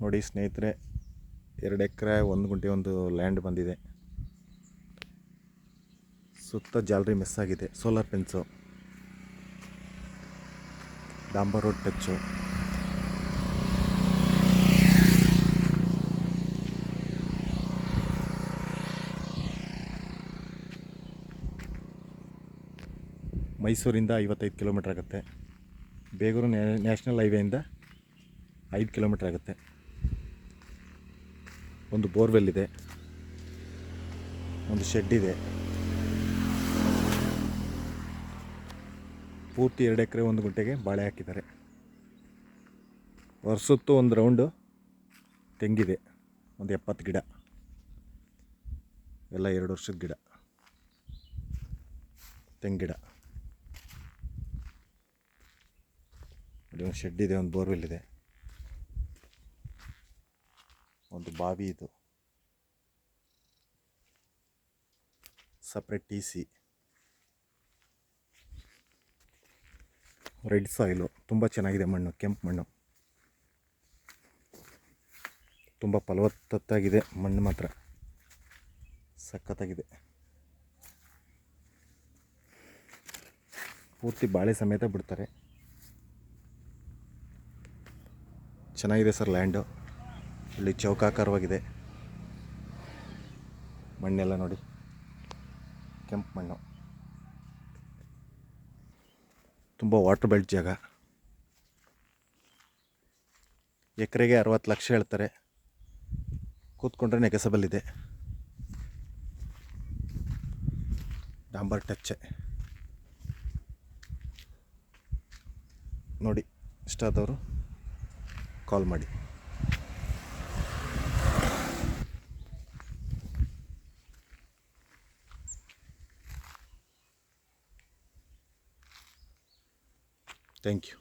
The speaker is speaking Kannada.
ನೋಡಿ ಸ್ನೇಹಿತರೆ, 2 ಎಕರೆ 1 ಗುಂಟೆ ಒಂದು ಲ್ಯಾಂಡ್ ಬಂದಿದೆ. ಸುತ್ತ ಜಾಲರಿ ಮಿಸ್ ಆಗಿದೆ. ಸೋಲಾರ್ ಫೆನ್ಸು, ಡಾಂಬರ್ ರೋಡ್ ಟಚ್ಚು. ಮೈಸೂರಿಂದ 55 ಕಿಲೋಮೀಟ್ರ್ ಆಗುತ್ತೆ. ಬೇಗೂರು ನ್ಯಾಷನಲ್ ಹೈವೇಯಿಂದ 5 ಕಿಲೋಮೀಟ್ರ್ ಆಗುತ್ತೆ. ಒಂದು ಬೋರ್ವೆಲ್ ಇದೆ, ಒಂದು ಶೆಡ್ ಇದೆ. ಪೂರ್ತಿ 2 ಎಕರೆ 1 ಗುಂಟೆಗೆ ಬಾಳೆ ಹಾಕಿದ್ದಾರೆ. ವರ್ಷತ್ತು ಒಂದು ರೌಂಡು ತೆಂಗಿದೆ, ಒಂದು 70 ಗಿಡ, ಎಲ್ಲ 2 ವರ್ಷದ ಗಿಡ ತೆಂಗಿಡ. ಒಂದು ಶೆಡ್ ಇದೆ, ಒಂದು ಬೋರ್ವೆಲ್ ಇದೆ, ಒಂದು ಬಾವಿ ಇದು, separate T C, red soil. ತುಂಬ ಚೆನ್ನಾಗಿದೆ ಮಣ್ಣು, ಕೆಂಪು ಮಣ್ಣು, ತುಂಬ ಫಲವತ್ತಾಗಿದೆ ಮಣ್ಣು, ಮಾತ್ರ ಸಖತ್ತಾಗಿದೆ. ಪೂರ್ತಿ ಬಾಳೆ ಸಮೇತ ಬಿಡ್ತಾರೆ. ಚೆನ್ನಾಗಿದೆ ಸರ್ ಲ್ಯಾಂಡು. ಇಲ್ಲಿ ಚೌಕಾಕಾರವಾಗಿದೆ. ಮಣ್ಣೆಲ್ಲ ನೋಡಿ, ಕೆಂಪು ಮಣ್ಣು, ತುಂಬ ವಾಟರ್ ಬೆಲ್ಟ್ ಜಾಗ. ಎಕರೆಗೆ 60 ಲಕ್ಷ ಹೇಳ್ತಾರೆ. ಕೂತ್ಕೊಂಡ್ರೆ ನೆಗೆಸಬಲ್ ಇದೆ. ಡಾಂಬರ್ ಟಚ್ಚೆ ನೋಡಿ. ಇಷ್ಟ ಆದವರು ಕಾಲ್ ಮಾಡಿ. Thank you.